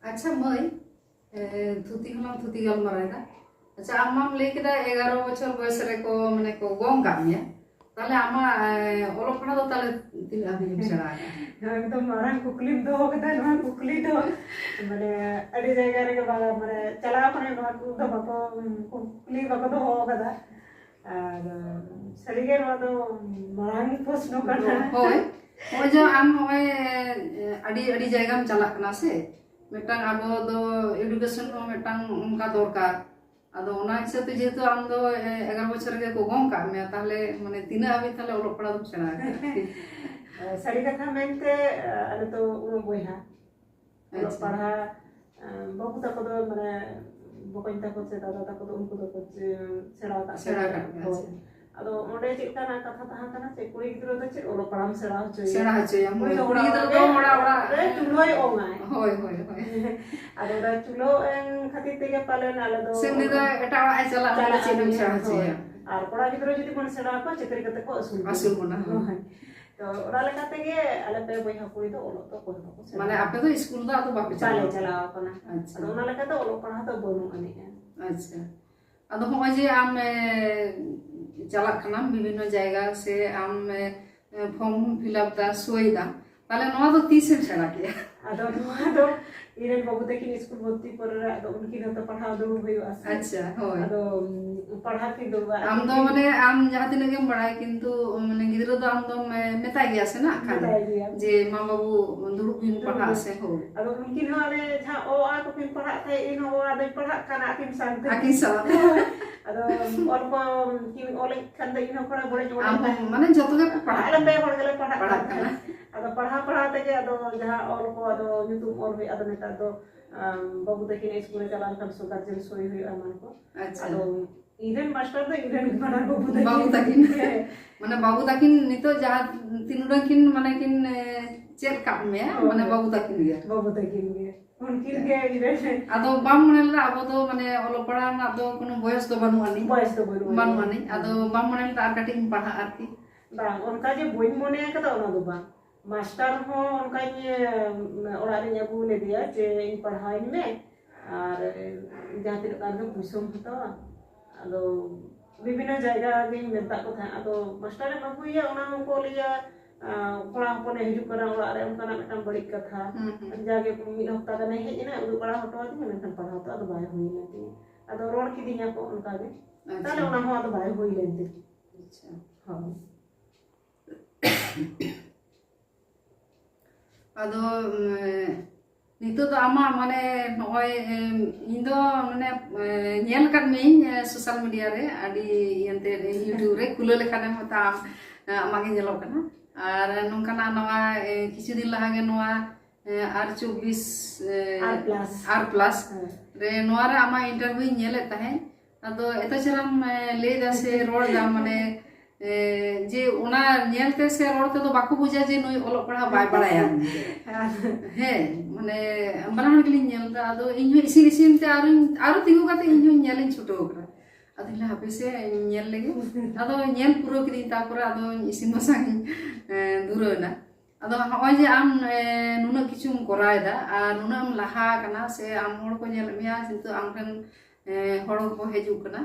अच्छा मई थुती हलाम थुती गलमारा अच्छा आमाम लई केदा 11 बछर बयस रे को माने को गम का मिया ताले आमा ओलो पढ़ा दो ताले तीन अभी सेड़ा एकदम मारंग कुकली दो कदा नवा कुकली दो माने अड़ी जगह रे बागा माने चला पने नवा दो बाको कुकली बाको दो हो कदा और सरीगे नवा दो मारंग प्रश्न करना होय होय जो आम होय अड़ी अड़ी जगह में चला कना से मेटांग आबो दो एजुकेशन को मेटांग उनका दरकार आदो ओना हिसाब ते जेहेतु आम दो 11 बछर के को गम का मे ताले माने तीना अभी ताले ओलो पड़ा दो सेड़ा सरी कथा मेनते अरे तो उनो बोयहा ओलो पढ़ा बाबू तक दो माने बकइन तक से दादा तक दो उनको दो सेड़ा का अदो ओडे चिकना कथा तहा कना से कुड़ी गिद्रो दो चे ओलो पढ़ाम सेड़ा होय कुड़ी गिद्रो दो ओड़ा ओड़ा रे चुलोय ओंगाय होय होय होय अदो दा चुलो एन खातिर तेगे पालन आले दो सेमनी दो एटा ओड़ा चला चला चेदम सेड़ा चे आर कोड़ा गिद्रो जदि बन सेड़ा को चकरी कते को असूल बना तो ओड़ा लेका तेगे आले पे बोयहा कुड़ी दो ओलो तो को माने आपे तो स्कूल दा तो बापे चला चला कना अदो ओना लेका तो ओलो पढ़ा तो बनु अने अच्छा अदो होय जे आम चला खाना विभिन्न जायगा से आम फॉर्म फिलअप दा सोईदा ताले नवा तो 30 से सेड़ा किया अदो नवा दो इरेन बाबू तकिन स्कूल भर्ती पर अदो उनकी न तो पढ़ा दो होयो अच्छा होय अदो पढ़ा के दो आम दो माने आम जहां तिने के बड़ाय किंतु माने गिद्रो दो आम दो मेता गया से ना खान जे मां बाबू दुरुब बिन पढ़ा से हो अदो उनकी न आले जहां ओ आ को फिन पढ़ा थे इन ओ आ दो पढ़ा खाना आकिम सांग आकिम सांग अदो और को कि ओले खान दो इन पढ़ा बड़े जोड़ा माने जतो के पढ़ा आले पे पढ़ गले पढ़ा खाना अदो पढ़ा ते के अदो जहां और को अदो यूट्यूब और भी अदो नेता दो बाबू तकिन स्कूल चलान kan so garden soy huyu aman ko अच्छा अदो इरेन मास्टर तो इरेन बना बाबू तकिन माने बाबू तकिन नितो जहां तीनुरा किन माने किन चेक का में माने बाबू तकिन गे उनकिन के इरेन आदो बाम माने आबो तो माने ओलो पढ़ा ना दो कोनो बयस तो बनु आनी बानु आनी आदो बाम माने ता कटिंग पढ़ा आरती बांग उनका जे बोइन मोने का तो ना दो बा मास्टर हो उनका ये ओरा रे अगु ले दिया जे इन पढ़ाई में और जहां तिन का दो पुसम हतो अदो विभिन्न जगह गे मेता को था अदो मास्टर रे बाबू ये ओना को लिया पढ़ा पने हिजु करा ओरा रे उनका ना मिटम बड़ी कथा जागे मिल हफ्ता का नहीं है ना उदु पढ़ा हटवा दी मैं पढ़ा तो अदो बाय हुई लेती अदो रोड की दिया को उनका गे ताले ओना हो अदो बाय हुई लेती अच्छा हां अदो नितो तो आमा माने नय इंदो माने नेल काद में सोशल मीडिया रे आडी यंते यूट्यूब रे खुलो लेखाने मता आमागे नेलो कना आर नोंकाना नवा किछु दिन लहागे नवा आर 24 आर प्लस रे नवा रे आमा इंटरव्यू नेले ताहे अदो एतो चरम ले दासे रोड दा माने जे ओना नेलते से रोडते तो बाको बुझा जे नई ओलो पढ़ा बाय बड़ाया हे माने बरान गली नेलदा अदो इन्हो इसिन ते आरो तिगु काते इन्हो नेलिन छुटो करा अदिला हापे से नेल लेगे अदो नेल पुरो किदी तापर अदो इसिन मसांग दुरोना अदो होय जे आम नुना किछुम करायदा आ नुना आम लहा कना से आम होड़ को नेल मिया किंतु आम ठन हड़ो को हेजु कना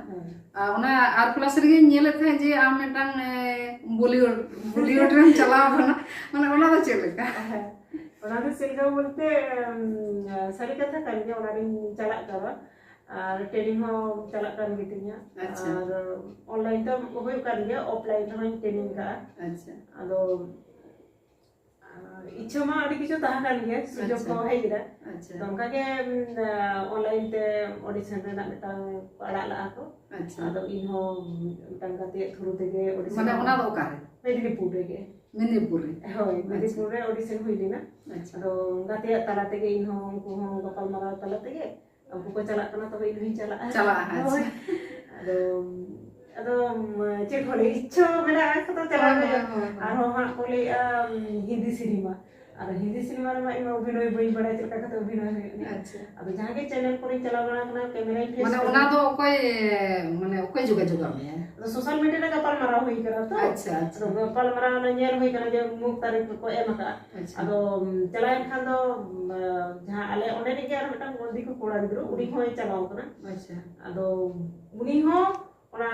ओना आर प्लस रे नेले थे जे आम मेटांग बॉलीवुड रे चला बना माने ओना तो चलेका ओना तो सेलगा बोलते सारी कथा कर के ओना रे चला कर और ट्रेनिंग हो चला कर गितिया और ऑनलाइन तो होय कर गया ऑफलाइन तो ट्रेनिंग का अच्छा अदो इच्छा मा अड़ी किछु ताहा कर गया सुजोग को है गिरा अच्छा तो उनका के ऑनलाइन ते ऑडिशन रे ना मेटा पड़ा ला को अच्छा अदो इन हो टंगा ते थ्रू ते के ऑडिशन माने ओना दो कारे मेदिनीपुर रे के मेदिनीपुर रे होय मेदिनीपुर रे ऑडिशन हुई ना अच्छा तो गाते ताला ते के इन हो उनको हो गपल मारा ताला ते के अब को चला कना तो इन ही चला अच्छा अदो अदो चे खोले इच्छा मेरा तो चला गया और हां कोले हिंदी सिनेमा ᱟᱨ ᱦᱤᱱᱫᱤ ᱥᱤᱱᱮᱢᱟ ᱨᱮᱢᱟ ᱤᱧ ᱚᱵᱷᱤᱱᱚᱭ ᱵᱟᱹᱧ ᱵᱟᱲᱟᱭ ᱪᱮᱫ ᱞᱮᱠᱟ ᱠᱟᱛᱮ ᱚᱵᱷᱤᱱᱚᱭ ᱦᱩᱭᱩᱜᱼᱟ ᱟᱪᱪᱷᱟ ᱟᱫᱚ ᱡᱟᱦᱟᱸ ᱜᱮ ᱪᱮᱱᱮᱞ ᱠᱚᱨᱮᱧ ᱪᱟᱞᱟᱣ ᱵᱟᱲᱟ ᱠᱟᱱᱟ ᱠᱮᱢᱮᱨᱟᱧ ᱯᱷᱮᱥ ᱢᱟᱱᱮ ᱚᱱᱟ ᱫᱚ ᱚᱠᱚᱭ ᱡᱳᱜᱟᱡᱳᱜ ᱢᱮᱭᱟ ᱟᱫᱚ ᱥᱳᱥᱟᱞ ᱢᱤᱰᱤᱭᱟ ᱨᱮ ᱜᱟᱯᱟᱞᱢᱟᱨᱟᱣ ᱦᱩᱭ ᱠᱟᱱᱟ ᱛᱚ ᱟᱪᱪᱷᱟ ᱟᱪᱪᱷᱟ ᱟᱫᱚ ᱜᱟᱯᱟᱞᱢᱟᱨᱟᱣ ᱧᱮᱞ ᱦᱩᱭ ᱠᱟᱱᱟ ᱡᱮ ᱢᱩᱠ ᱛᱟᱹᱨᱤᱠᱷ ᱠᱚ ᱮᱢ ᱟᱠᱟᱫᱼᱟ ᱟᱪᱪᱷᱟ ᱟᱫᱚ ᱪᱟᱞᱟᱣᱮᱱ ᱠᱷᱟᱱ ᱫᱚ ᱡᱟᱦᱟᱸ ᱟᱞᱮ ᱚᱸᱰᱮ ᱨᱮᱜᱮ ᱟᱨ ᱢᱤᱫᱴᱟᱝ ᱫᱤᱠᱩ ᱠᱚᱲᱟ ᱜᱤᱫᱽᱨᱟᱹ ᱩᱱᱤ ᱦᱚᱸᱭ ᱪᱟᱞᱟᱣ ᱠᱟᱱᱟ ᱟᱪᱪᱷᱟ ᱟᱫᱚ ᱩᱱᱤ ᱦᱚᱸ ᱚᱱᱟ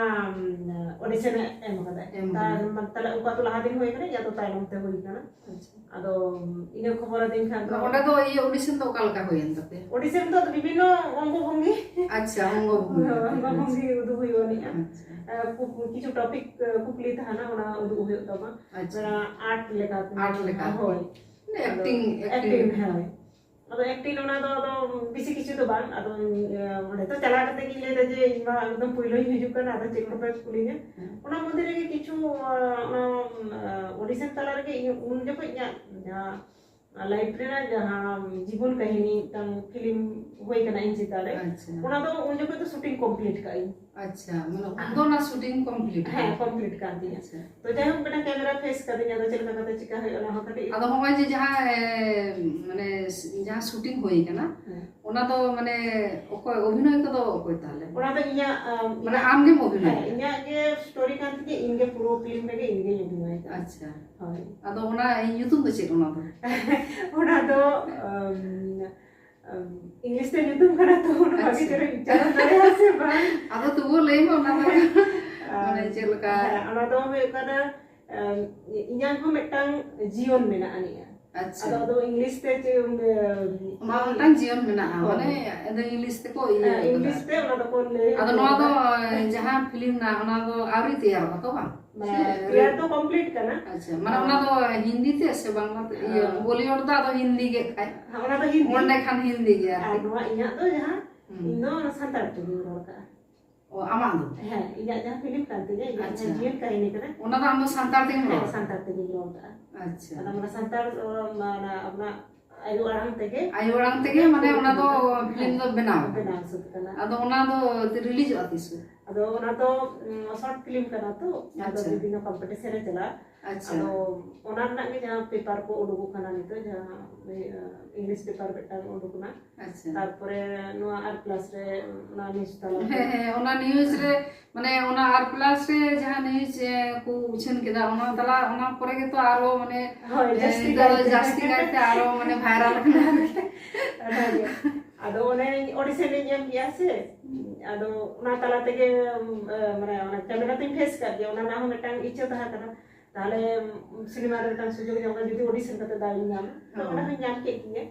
ᱚᱰᱤᱥᱚᱱ ᱮᱢ ᱠᱟᱫᱟᱭ ᱛᱟᱦᱞᱮ ᱩᱱᱠᱩᱣᱟᱜ ᱫᱚ ᱞᱟᱦᱟ ᱫᱤᱱ ᱦᱩᱭ ᱠᱟᱱᱟ ᱤᱧᱟᱹᱜ ᱫᱚ ᱛᱟᱭᱱᱚᱢ ᱛᱮ ᱦᱩᱭ ᱠᱟᱱᱟ ᱟᱫᱚ ᱤᱱᱟᱹ ᱠᱷᱚᱵᱚᱨ ᱟᱹᱫᱤᱧ ᱠᱷᱟᱱ ᱫᱚ ᱚᱸᱰᱮ ᱫᱚ ᱚᱰᱤᱥᱚᱱ ᱫᱚ ᱚᱠᱟ ᱞᱮᱠᱟ ᱦᱩᱭᱮᱱ ᱛᱟᱯᱮ ᱚᱰᱤᱥᱚᱱ ᱫᱚ ᱵᱤᱵᱷᱤᱱᱱᱚ ᱚᱝᱜᱚ ᱵᱷᱚᱝᱜᱤ ᱟᱪᱪᱷᱟ ᱚᱝᱜᱚ ᱚᱝᱜᱚ ᱵᱷᱚᱝᱜᱤ ᱩᱫᱩᱜ ᱦᱩᱭᱩᱜ ᱟᱹᱱᱤᱡᱼᱟ ᱠᱤᱪᱷᱩ ᱴᱚᱯᱤᱠ ᱠᱩᱠᱞᱤ ᱛᱟᱦᱮᱱᱟ ᱚᱱᱟ ᱩᱫᱩᱜ ᱦᱩᱭᱩᱜ ᱛᱟᱢᱟ ᱟᱨᱴ ᱞᱮᱠᱟ ᱦᱳᱭ ᱮᱠᱴᱤᱝ ᱦᱳᱭ ᱟᱫᱚ ᱮᱠᱴᱤᱝ ᱚᱱᱟ ᱫᱚ ᱟᱫᱚ ᱵᱮᱥᱤ ᱠᱤᱪᱷᱩ ᱫᱚ ᱵᱟᱝ ᱟᱫᱚ ᱚᱸᱰᱮ ᱛᱚ ᱪᱟᱞᱟᱣ ᱠᱟᱛᱮ ᱜᱤᱧ ᱞᱟᱹᱭᱫᱟ ᱡᱮ ᱤᱧ ᱢᱟ ᱮᱠᱫᱚᱢ ᱯᱳᱭᱞᱳᱧ ᱦᱤᱡᱩᱜ ᱠᱟᱱᱟ ᱟᱫᱚ ᱪᱮᱫ ᱠᱚᱯᱮ ᱠᱩᱞᱤᱧᱟ ᱚᱱᱟ ᱢᱚᱫᱽᱫᱷᱮ ᱨᱮᱜᱮ ᱠᱤᱪᱷᱩ ᱚᱰᱤᱥᱚᱱ ᱛᱟᱞᱟ ᱨᱮᱜᱮ ᱤᱧ ᱩᱱ ᱡᱚᱠᱷᱚᱡ ᱤᱧᱟᱹᱜ ᱡᱟᱦᱟᱸ ᱞᱟᱭᱤᱯᱷ ᱨᱮᱱᱟᱜ ᱡᱟᱦᱟᱸ ᱡᱤᱵᱚᱱ ᱠᱟᱹᱦᱤᱱᱤ ᱢᱤᱫᱴᱟᱝ ᱯᱷᱤᱞᱤᱢ ᱦᱩᱭ ᱠᱟᱱᱟ ᱤᱧ ᱪᱮᱛᱟᱱ ᱨᱮ ᱚᱱᱟ ᱫᱚ ᱩᱱ ᱡᱚᱠᱷᱚᱡ ᱫᱚ ᱥᱩᱴᱤᱝ ᱠᱚᱢᱯᱞᱤᱴ ᱠᱟᱜ ᱤᱧ ᱟᱪᱪᱷᱟ ᱢᱟᱱᱮ ᱩᱱᱫᱚ ᱚᱱᱟ ᱥᱩᱴᱤᱝ ᱠᱚᱢᱯᱞᱤᱴ ᱦᱮᱸ ᱠᱚᱢᱯᱞᱤᱴ ᱠᱟᱱ ᱛᱤᱧᱟ ᱛᱚ ᱡᱟᱭᱦᱳᱠ ᱢᱤᱫᱴᱟᱝ ᱠᱮᱢᱮᱨᱟ ᱯᱷᱮᱥ ᱠᱟᱫᱤᱧ ᱟᱫᱚ ᱪᱮᱫ ᱞᱮᱠᱟ ᱠᱟᱛᱮ ᱪᱤᱠᱟ ᱦᱩᱭᱩᱜᱼᱟ ᱚᱱᱟ ᱦᱚᱸ ᱠᱟᱹᱴᱤᱡ ᱟᱫᱚ ᱦᱚᱸᱜᱼᱚᱭ ᱡᱮ ᱢᱟᱱᱮ ᱡᱟᱦᱟᱸ ᱥᱩᱴᱤᱝ ᱦᱩᱭ ᱠᱟᱱᱟ ᱚᱱᱟ ᱫᱚ ᱢᱟᱱᱮ ᱚᱠᱚᱭ ᱚᱵᱷᱤᱱᱚᱭ ᱠᱚᱫᱚ ᱚᱠᱚᱭ ᱛᱟᱦᱞᱮ ᱚᱱᱟ ᱫᱚ ᱤᱧᱟᱹᱜ ᱢᱟᱱᱮ ᱟᱢᱜᱮᱢ ᱚᱵᱷᱤᱱᱚᱭ ᱤᱧᱟᱹᱜ ᱜᱮ ᱥᱴᱳᱨᱤ ᱠᱟᱱ ᱛᱤᱧᱟ ᱤᱧ ᱜᱮ ᱯᱩᱨᱟᱹ ᱯᱷᱤᱞᱢ ᱨᱮᱜᱮ ᱤᱧ ᱜᱮᱧ ᱚᱵᱷᱤᱱᱚᱭ ᱠᱟᱜᱼᱟ ᱟᱪᱪᱷᱟ ᱦᱳᱭ ᱟᱫᱚ ᱚᱱᱟ ᱧᱩᱛᱩᱢ ᱫᱚ ᱪᱮᱫ ᱚᱱᱟ ᱫᱚ ᱚᱱᱟ ᱫᱚ इंग्लिश ते nyutum kana to ona bagi tere bicara dare ase bang ado tubu lay mo ona do mane chet leka ona do hoy kana inyang ho metang jion mena ania acha ado English te ma metang jion mena mane ado English te ko English te ona do ko lay ado noa do jahan film na ona do auri tiyar ba to bang tiyar to complete kana acha mane ona do Hindi te se bangla te Bollywood da do Hindi ge khai ona do Hindi onde khan Hindi ge ar noa inya do jahan indo santar te rol ka o amang do he inya jahan film kan te inya jion kahini kana ona do am santar te rol santar te rol ka acha ana mana santar mana apna ayu orang tege mane ona do film do benaw sut kana ado ona do release atisu ado ona do short film kana to ado bibino competition re chala ado ona rena ge jahan paper ko udugu kana nito jahan English paper beta udugu na tarpore noa R plus re ona news tala ona news re mane ona R plus re jahan news ko uchen keda ona tala ona pore ge to aro mane jasti kaite aro mane viral kana ado one audition ni em kiya se ado ona tala tege mane ona camera tin face kar dia ona na ho metang ichha taha kana tale cinema re tan sujog jam jodi audition kate dai nyam to ona ho nyam ke kiye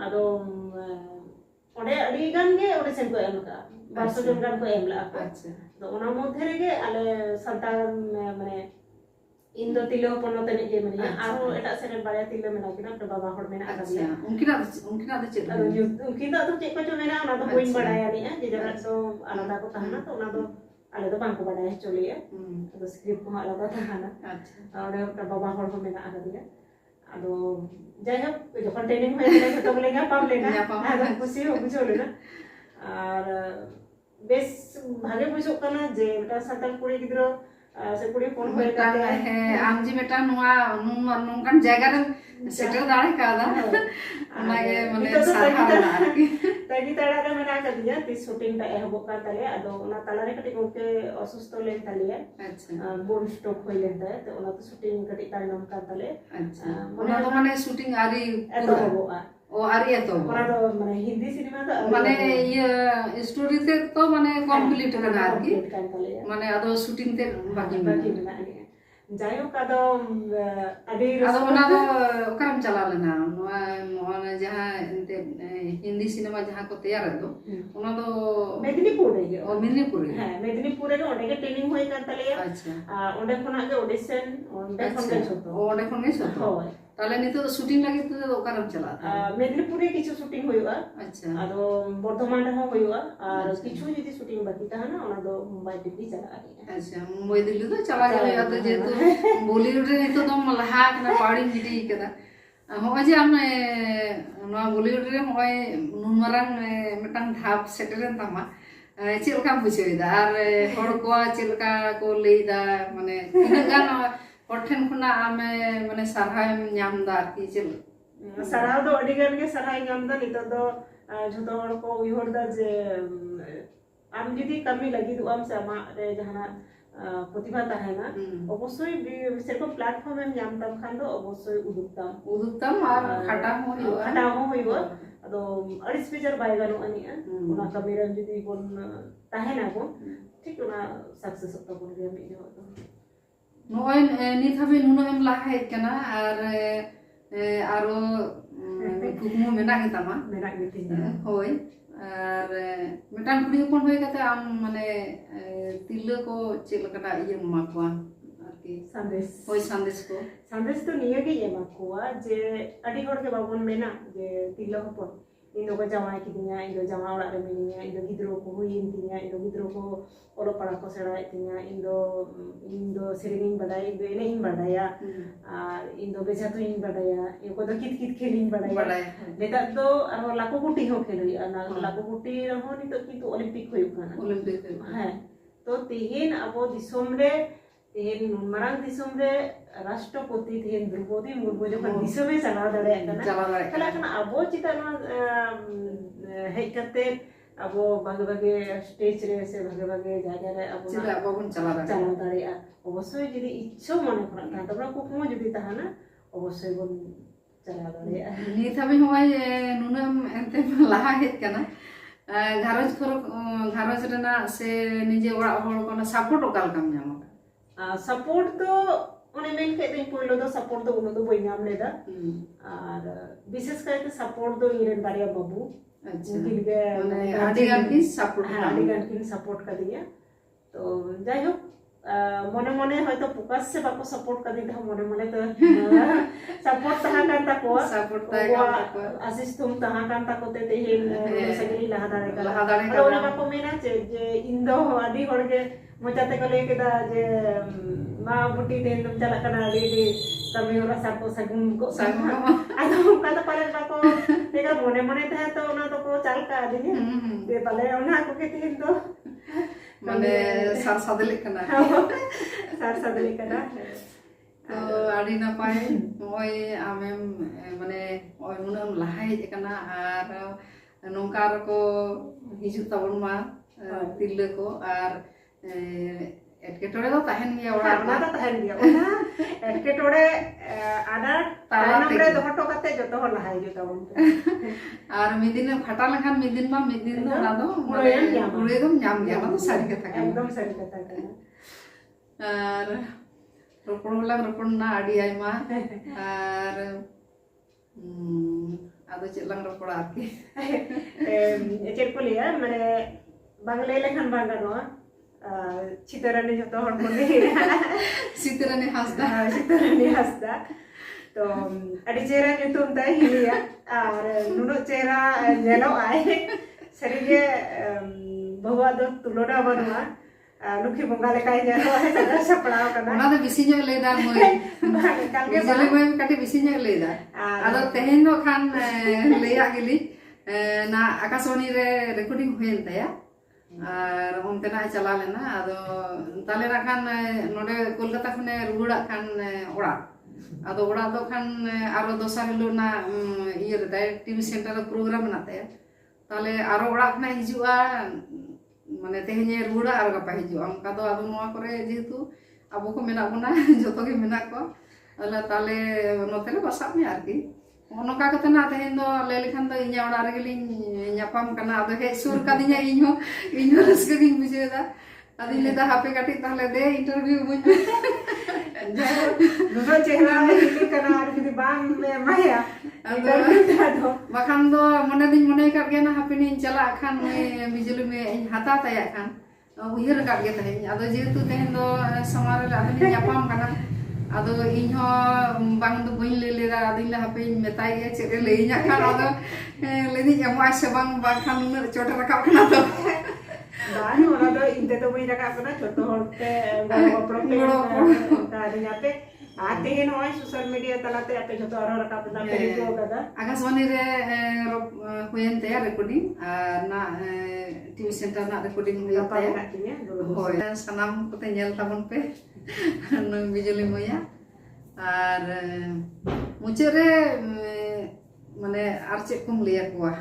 ado ode adi gan ge audition ko em ka 200 jon gan ko em la to ona moddhe rege ale santal mane इन दो तिलो पनो तने के मनिया आरो एटा सेरन बाया तिलो मेना किना तो बाबा हर मेना आका उनकिना दो चेत उनकिना तो चेक को मेना ओना तो कोइन बडाया नि जे जरा तो आलादा को तहना तो ओना तो आले तो बांको बडाया चलिए तो स्क्रिप्ट को आलादा तहना और बाबा हर को मेना आका दिया आदो जायहक जखन ट्रेनिंग होय गेले तो बोले गा पाम लेना आदो खुशी हो बुझो लेना और बेस भागे बुझो कना जे बेटा संतान कुड़ी गिद्रो से कुड़ी फोन होय काते है आम जी बेटा नुआ नोंकान जायगा रे सेटल दाड़े कादा ओनागे माने साहारा तगी ताड़ा रे मेना का दिया ती शूटिंग ता एहबो का तले आदो ओना तला रे कटी गोके असुस्थ लेन तले अच्छा बोन स्टॉप होय लेन ता तो ओना तो शूटिंग कटी ताइनम का तले अच्छा ओना तो माने शूटिंग आरी पूरा होबो ओ आरी तो ओना तो माने हिंदी सिनेमा तो माने ये स्टोरी ते तो माने कंप्लीट करना आरकी माने आदो शूटिंग ते बाकी मेना जायो कादो अडी आदो ओना दो ओकरम चला लेना नोआ जहां एंते हिंदी सिनेमा जहां को तैयार दो ओना दो मेदिनीपुर रे ओ मेदिनीपुर हां मेदिनीपुर रे ओंडे के ट्रेनिंग होय कर तले अच्छा ओंडे खना के ऑडिशन ओंडे खन के छतो ओंडे खन के छतो होय ताले नितो शूटिंग लगे तो ओकरम चला मेदिनीपुर रे किछु शूटिंग होयुआ अच्छा आदो बर्धमान रे हो होयुआ और किछु जदी शूटिंग बाकी ताहना ओना दो मुंबई दिल्ली चला अच्छा मुंबई दिल्ली तो चला गेले अत जेतु बॉलीवुड रे नितो दम लहा कना पाड़ी मिडी कदा होय जे हम नोआ बॉलीवुड रे होय नुमारंग मिटang धाप सेटरेन तामा चेल का बुझेदा और हर को चेल का को लेदा माने तिना गान और ठेन खुना आमे माने सारहाय ᱧᱟᱢ दा आरकी चेल sarah do adi gan ge sarah nyam da nito do jhoto hor ko uyhor da je am jodi kami lagi du am sama re jahana প্রতিভা থাকে না অবশ্যই সেরকম প্ল্যাটফর্মে আমি জানতাম খান তো অবশ্যই উদুকতাম আর খাটা হইব আদো আড়িস পেজার বাই গানো আনি ওনা কামিরা যদি বন তাহে না বন ঠিক ওনা সাকসেস হতো বন গে আমি হতো নয় নিত হবে নুনো এম লাহাই কেনা আর আরো কুকুমো মেনা গেতামা হই আর মেটান কুড়ি হপন হয়ে গেতে আম মানে তিল্লা ko cek lekana iya emakwa arki sandes to niya ge emakwa je adi hor ke babon mena je tilla hopon indo ko jama kidinya indo jama ora re meninya indo gidro ko huin tinya indo gidro ko oro para ko sera tinya indo sering badai indo enein badaya ar indo beja to in badaya ko do kit khelin badaya leta to aro lako guti ho khelui ana lako guti ho ni to kintu olympic hoyuk kana ha तो तेहेन अबो दिसोम रे तेहेन मारांग दिसोम रे राष्ट्रपति तेहेन द्रौपदी मुर्मू जखन दिसोमे चलाव दाड़े कना कना अबो चिता हेज कते अबो भागे भागे स्टेज रे से भागे भागे जायगा रे अबो चिता बाबन चलाव दाड़े अवश्य जदि इच्छा मने खना तबरा कुकुमो जदि ताहाना अवश्य बन चलाव दाड़े नित हाबि होय नुनाम एनते लाहा हेज कना घारज रेना से निजे ओड़ा हर कोना सपोर्ट ओकाल काम नामा सपोर्ट तो ओने मेन के दिन पहलो दो सपोर्ट तो उनो दो बई नाम लेदा और विशेष करके सपोर्ट दो इरेन बारिया बाबू अच्छा उनके माने आदिगान की सपोर्ट कर दिया तो जाय हो मने मने হয়তো প্রকাশ সে বাকো সাপোর্ট কাদি দা মনে মনে তো সাপোর্ট তাহা কান তাকো আশিস তুম তাহা কান তাকো তে তেহিন সগলি লাহা দাড়ে কা ওনা বাকো মেনা যে ইন্দো আদি হড়গে মজাতে কলে কেদা যে মা বুটি তেন তুম চালা কানা রে kami ora sako sagum ko ado kata pale bako tega mone mone tha to ona to ko chalka adinya de pale ona ko ke tin to মানে সার সাদলে কানা তো আড়ি না পাই ওই আমেম মানে ওই নুনাম লাহাই কানা আর নংকার কো হিজু তাবন মা তিল্লে কো আর এটকেটরে তো তাহেন গিয়া ওরা না তো তাহেন গিয়া ওনা এটকেটরে আদার তালামরে দহটো কাতে যত হল লাহাই জতা বন আর মিদিন ফাটা লেখান মিদিন মা মিদিন তো না তো পুরো একদম নাম গিয়া না তো সারি কথা একদম সারি কথা আর রপণ না আডি আইমা আর আদো চেলাং রপড়া আর কি চেক কলিয়া মানে বাংলা লেখান বাংলা চিতরানি যত হল বলি চিতরানি হাসদা तो अड़ी चेहरा nyutum tay hilia ar nuno चेहरा nyelo ay sarige bahwa do tulona banua lukhi bonga lekai nyelo ay sada sapड़ाव kana ona do bisinya leida moi kalge bale moi kati bisinya leida ado tehen do khan leya gili na akasoni re recording hoyen taya আর অন্তেনা চালা লেনা আদো তালে রাখান নডে কলকাতা খনে রুড়া খান ওড়া আদো ওড়া দো খান আরো দোসার Hilo না ইয়ে রে টিভি সেন্টার প্রোগ্রাম নাতে তালে আরো ওড়া খনা হিজুয়া মানে তেহেñe রুড়া আর গাপা হিজুয়া অনকা দো আদো নোয়া করে যেহেতু আবো কো মেনা বনা যত গে মেনা কো আলা তালে নতেলে বাসাব মি আর কি অনকা কত না তেহেন দো লেলিখান দো ইña ওড়া রে গেলিñ ñapam kana ado he sur kadinya iño raska giñ bujeda adi leda hape kati tahle de interview buñ dudo chehra hili kana ar jodi bang maya ado bakan do mone din mone kat ge na hape ni chala khan bijuli me hata taya khan uhir kat ge tahe ado jehetu tehen do samar le ado ni ñapam kana ado iñho bang do bain le leda adi le hape metai ge chere le iña khan ado ledi emo ase bang khan nu chota rakap kana to dan ona do inte to bain rakap kana choto horte prope tadi nyate ate hen hoy social media talate ape joto aro rakap na perigo kada akaswani re hoyen te recording na tv center na recording hoyen te hoy sanam kote nyel tabon pe nang bijuli moya আর মুচরে ᱢᱟᱱᱮ ᱟᱨ ᱪᱮᱫ ᱠᱚᱢ ᱞᱟᱹᱭᱟ ᱠᱚᱣᱟ?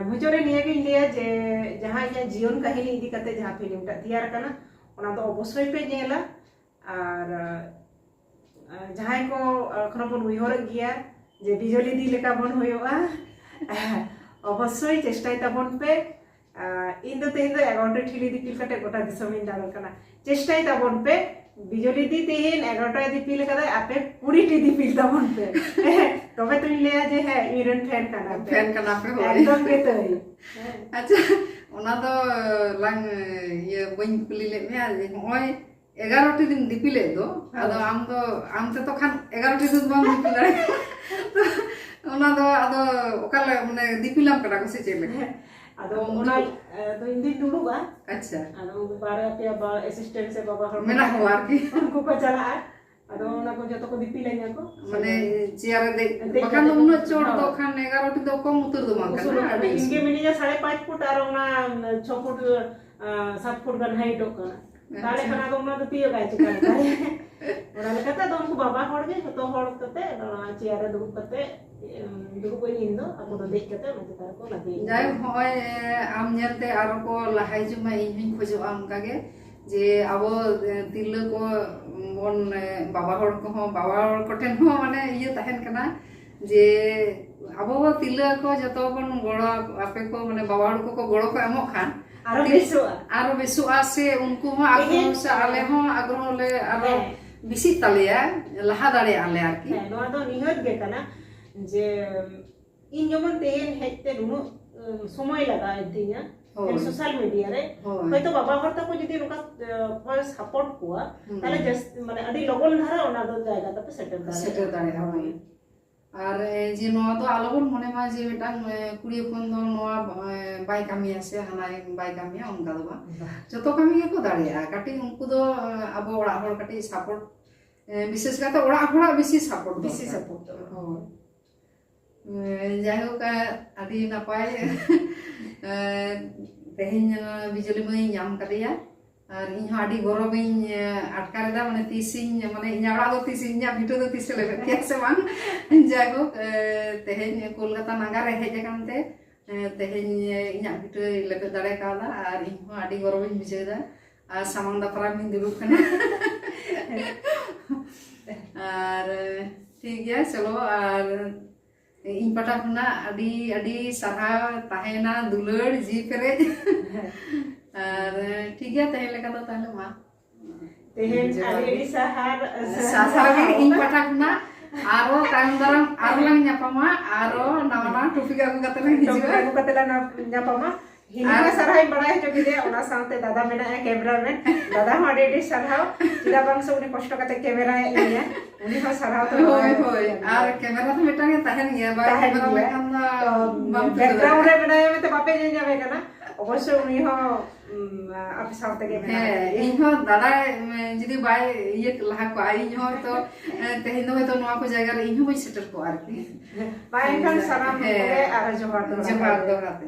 ᱢᱩᱪᱟᱹᱫ ᱨᱮ ᱱᱤᱭᱟᱹᱜᱤᱧ ᱞᱟᱹᱭᱟ ᱡᱮ ᱡᱟᱦᱟᱸ ᱤᱧᱟᱹᱜ ᱡᱤᱭᱚᱱ ᱠᱟᱹᱦᱱᱤ ᱤᱫᱤ ᱠᱟᱛᱮ ᱡᱟᱦᱟᱸ ᱯᱷᱤᱞᱢ ᱴᱟᱜ ᱛᱮᱭᱟᱨ ᱠᱟᱱᱟ ᱚᱱᱟ ᱫᱚ ᱚᱵᱚᱥᱥᱳᱭ ᱯᱮ ᱧᱮᱞᱟ ᱟᱨ ᱡᱟᱦᱟᱸᱭ ᱠᱚ এখনো ᱵᱚᱱ ᱩᱭᱦᱟᱹᱨᱮᱫ ᱜᱮᱭᱟ ᱡᱮ ᱵᱤᱡᱚᱞᱤ ᱫᱤ ᱞᱮᱠᱟ ᱵᱚᱱ ᱦᱩᱭᱩᱜᱼᱟ ᱚᱵᱚᱥᱥᱳᱭ ᱪᱮষ্টাই ᱛᱟᱵᱚᱱ ᱯᱮ ᱤᱧ ᱫᱚ ᱛᱮᱦᱮᱧ ᱫᱚ 11টি ᱴᱷᱤᱞᱤ ᱫᱤᱯᱤᱞ ᱠᱟᱛᱮ ᱜᱚᱴᱟ ᱫᱤᱥᱚᱢᱤᱧ ᱫᱟᱬᱟᱱ ᱠᱟᱱᱟ ᱪᱮষ্টাই ᱛᱟᱵᱚᱱ ᱯᱮ বিজলি দি তেহেন 11টায় দিপিল কাদায় আপে 20টি দিপিল তাবন পে তবে তুমি লেয়া যে হ্যাঁ ইরেন ফ্যান কানা পে একদম গে তাই আচ্ছা ওনা তো লাং ইয়ে বইন কুলি লে মে আজ হয় 11টি দিন দিপিলে তো আদো আম তো খান 11টি দিন বাম দিপিল দাড়ে তো ওনা তো আদো ওকালে মানে দিপিলাম কাটা কসে চেলে আদো ওনা তো ইন্দি দুড়ুবা আচ্ছা আদো বারে পে বা অ্যাসিস্ট্যান্ট সে বাবা হর মেনা হো আর কি উनको को चला আদো ওনা কো যত কো দিপিলেন কো মানে চেয়ারে দে বাকান তো উনো চড় তো খান 11টি তো কম উতর দো মান কানা ইনকে মিনিজা 5.5 ফুট আর ওনা 6 ফুট 7 ফুট গান হাইট কানা তাহলে খানা তো ওনা তো তিয় গায় চিকান ওনা লেকাতে তো উनको বাবা হর গে তো হর কতে চেয়ারে দুড়ুব কতে দুড়ুব কই নিন্দো আকো তো দেখ কতে মতে তার কো লাগি যাই হয় আম ñelte আর কো লাহাই জুমা ইন খোজো আম কাগে যে আবো তিরলে কো বন বাবা হর কোটেন হো মানে ইয়ে তাহেন কানা যে আবো তিরলে কো যত বন গড় আপে কো মানে বাবা হর কো গড় কো এমো খান আরো বেসু আছে উনকু হো আগ্রহ সে আলে হো আগ্রহ le আরো বেশি তালেয়া লাহা দাঁড়ে আলে আর কি নোয়া তো নিহত গে কানা যে ইন যেমন তেহেন হেতে নুনো সময় লাগা দিনা সোশ্যাল মিডিয়া রে হয়তো বাবা হরতা কো যদি নুকা কয় সাপোর্ট কোয়া তাহলে জাস্ট মানে আদি লগন ধারা ওনা দো জায়গা তাতে সেটেল দাঁড়ে হয় আর যে নোয়া তো আলোবন মনে মা যে মিটাং কুড়ি ফোন দো নোয়া বাই কামি আছে হানাই বাই কামি অনকা দো বা যত কামি কো দাঁড়িয়া কাটি উনকু দো আবো ওড়া হর কাটি সাপোর্ট বিশেষ কাতে ওড়া হড়া বেশি সাপোর্ট যাই হোক আদি নাপাই তেহেñ বিজলি মাই ñam কাদিয়া আর ইñ হো আদি গরবিñ আটকারেদা মানে তিসিñ মানে ইñাড়া দো তিসিñ ña ভিডিও দো তিসে লেবে কেসে মান যাই হোক তেহেñ কলকাতা নাগারে হেজ কানতে তেহেñ ইña ভিডিও লেবে দাঁড়ে কাদা আর ইñ হো আদি গরবিñ বিজেদা আর সামাং দাপরা মিন দুড়ুব কানা আর ঠিক গিয়া চলো আর ᱤᱧ ᱯᱟᱴᱟ ᱠᱷᱚᱱᱟᱜ ᱟᱹᱰᱤ ᱟᱹᱰᱤ ᱥᱟᱨᱦᱟᱣ ᱛᱟᱦᱮᱱᱟ ᱫᱩᱞᱟᱹᱲ ᱡᱤ ᱯᱮᱨᱮᱡ ᱟᱨ ᱴᱷᱤᱠ ᱜᱮᱭᱟ ᱛᱟᱦᱮᱸ ᱞᱮᱠᱟ ᱫᱚ ᱛᱟᱦᱞᱮ ᱢᱟ তেহেন আদি ᱥᱟᱥᱟᱨ ᱜᱮ ᱤᱧ ᱯᱟᱴᱟ ᱠᱷᱚᱱᱟᱜ ᱟᱨᱚ ᱛᱟᱭᱚᱢ ᱫᱟᱨᱟᱢ ᱟᱨᱚ ᱞᱟᱝ ᱧᱟᱯᱟᱢᱟ ᱟᱨᱚ ᱱᱟᱣᱟ ᱴᱚᱯᱤᱠ ᱟᱹᱜᱩ ᱠᱟᱛᱮ ᱞᱟᱝ ᱦᱤᱡᱩᱜᱼᱟ ᱟᱹᱜᱩ ᱠᱟᱛᱮ ᱞᱟᱝ ᱧᱟᱯᱟᱢᱟ हिना सरहाय बड़ाय हचो किदे ओना साथे दादा मेना कैमरामैन दादा हो आडी सरहाव चिदा बांग से उनी कष्ट कते कैमरा इया उनी हो सरहाव तो होय होय आर कैमरा तो मिटांग ताहेन गया बा कैमरा लेखान बैकग्राउंड रे बनाय में तो बापे जे जावे कना अवश्य उनी हो आप साथे के इन हो दादा जदी बाय ये लहा को आई हो तो तेहिन हो तो नवा को जायगा रे इन हो सेटल को आर की बाय खान सलाम करे आर जोहार दो हाते